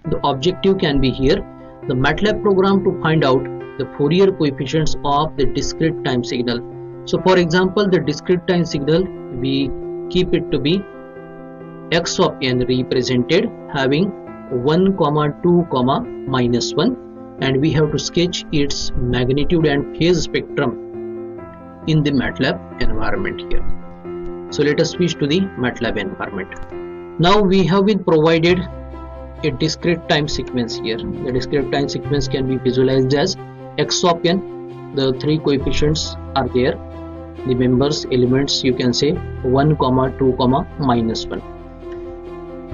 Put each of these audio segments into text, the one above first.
the objective can be here the MATLAB program to find out the Fourier coefficients of the discrete time signal. So for example, the discrete time signal, we keep it to be x of n represented having 1, 2, minus 1, and we have to sketch its magnitude and phase spectrum in the MATLAB environment here. So let us switch to the MATLAB environment. Now we have been provided a discrete time sequence here. The discrete time sequence can be visualized as x of n. The three coefficients are there. The members, elements, you can say 1, 2, minus 1.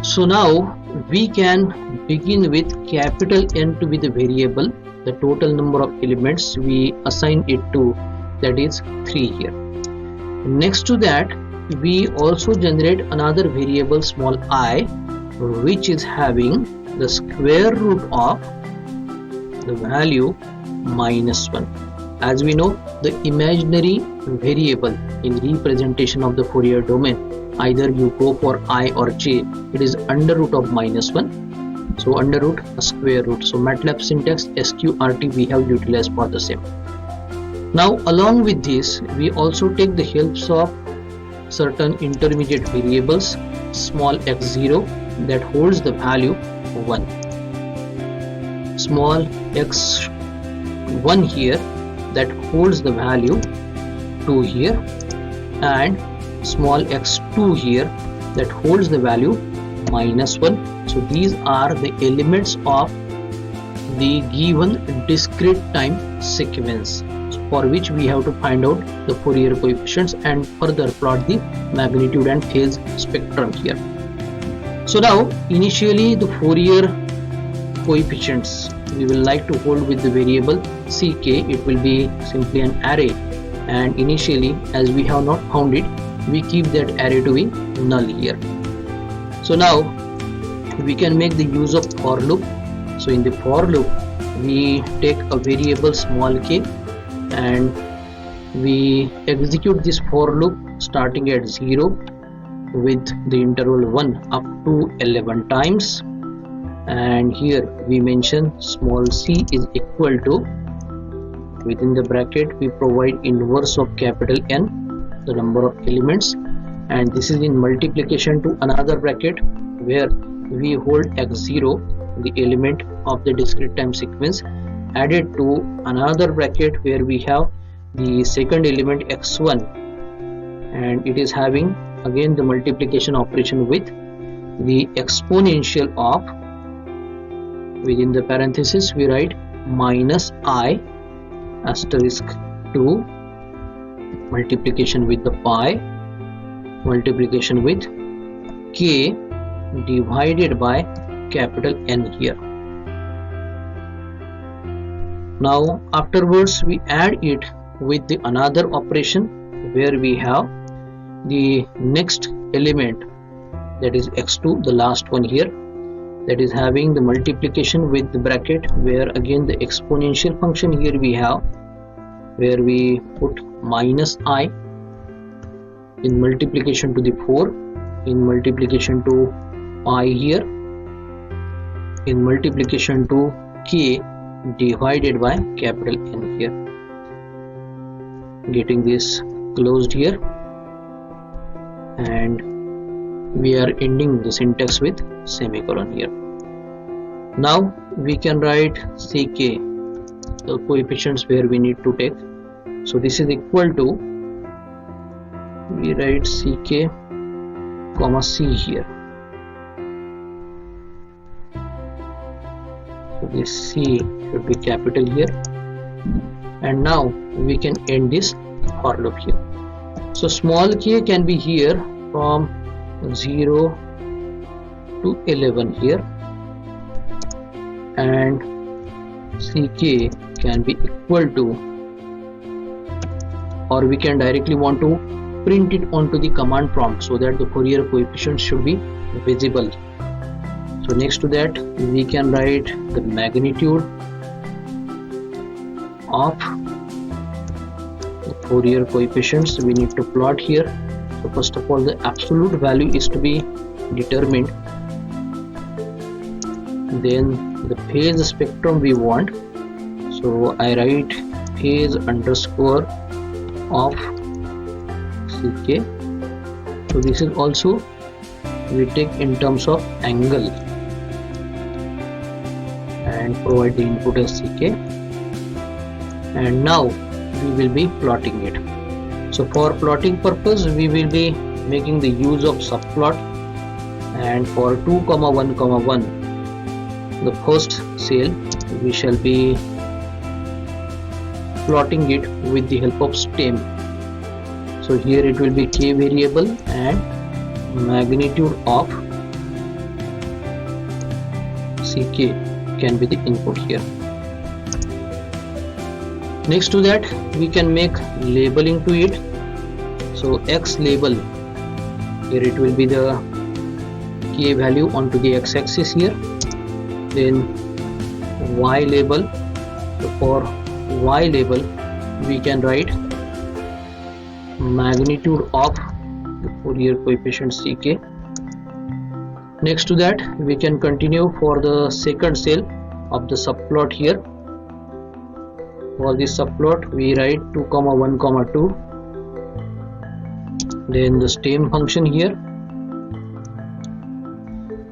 So now we can begin with capital N to be the variable. The total number of elements we assign it to, that is 3 here. Next to that, we also generate another variable small I, which is having the square root of the value minus 1. As we know, the imaginary variable in representation of the Fourier domain, either you go for I or j, it is under root of minus 1. So under root, a square root. So MATLAB syntax sqrt we have utilized for the same. Now along with this, we also take the helps of certain intermediate variables, small x0 that holds the value 1, small x1 here that holds the value 2 here, and small x2 here that holds the value minus 1. So these are the elements of the given discrete time sequence, for which we have to find out the Fourier coefficients and further plot the magnitude and phase spectrum here. So now initially the Fourier coefficients we will like to hold with the variable ck. It will be simply an array, and initially as we have not found it, we keep that array to be null here. So now we can make the use of for loop. So in the for loop, we take a variable small k and we execute this for loop starting at 0 with the interval 1 up to 11 times, and here we mention small c is equal to, within the bracket we provide inverse of capital N, the number of elements, and this is in multiplication to another bracket where we hold x0, the element of the discrete time sequence, added to another bracket where we have the second element x1, and it is having again the multiplication operation with the exponential of, within the parenthesis we write minus I asterisk 2 multiplication with the pi multiplication with k divided by capital N here. Now afterwards we add it with the another operation where we have the next element, that is x2, the last one here, that is having the multiplication with the bracket where again the exponential function here we have, where we put minus I in multiplication to the 4, in multiplication to pi here, in multiplication to k divided by capital N here. Getting this closed here, and we are ending the syntax with semicolon here. Now we can write ck, the coefficients where we need to take. So this is equal to, we write ck comma c here. So this c should be capital here, and now we can end this for loop here. So small k can be here from 0 to 11 here, and ck can be equal to, or we can directly want to print it onto the command prompt so that the Fourier coefficient should be visible. So next to that we can write the magnitude of the Fourier coefficients we need to plot here. So first of all, the absolute value is to be determined. then the phase spectrum we want, so I write phase underscore of ck. So this is also we take in terms of angle and provide the input as ck, and now we will be plotting it. So for plotting purpose we will be making the use of subplot, and for 2, 1, 1 the first cell we shall be plotting it with the help of stem. So here it will be k variable and magnitude of ck can be the input here. Next to that we can make labeling to it. So x label, here it will be the k value onto the x-axis here, then y label. So for y label we can write magnitude of the Fourier coefficient ck. Next to that we can continue for the second cell of the subplot here. For this subplot we write 2, 1, 2, then the stem function here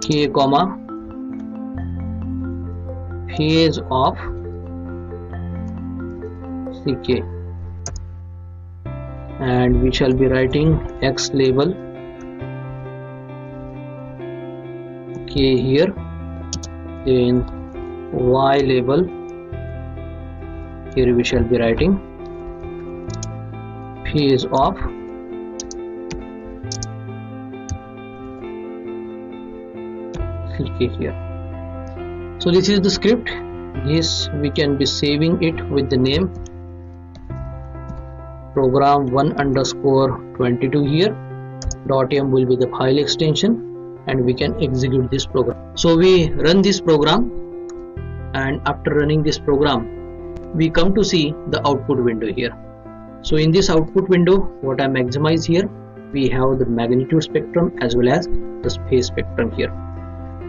k comma phase of ck, and we shall be writing x label k here, then y label here we shall be writing phase of ck here. So this is the script. Yes, we can be saving it with the name program 1_22 here. .m will be the file extension, and we can execute this program. So we run this program, and after running this program we come to see the output window here. So in this output window, what I maximize here, we have the magnitude spectrum as well as the phase spectrum here.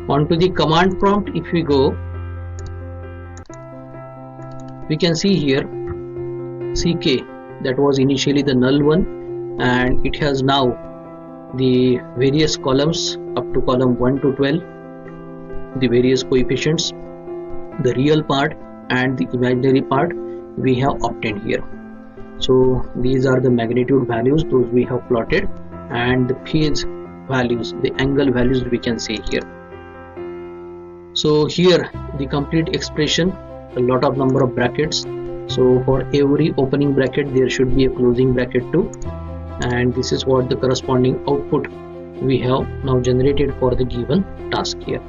Onto the command prompt if we go, we can see here ck, that was initially the null one, and it has now the various columns up to column 1 to 12, the various coefficients, the real part and the imaginary part we have obtained here. So these are the magnitude values, those we have plotted, and the phase values, the angle values we can see here. So here the complete expression, a lot of number of brackets. So for every opening bracket there should be a closing bracket too, and this is what the corresponding output we have now generated for the given task here.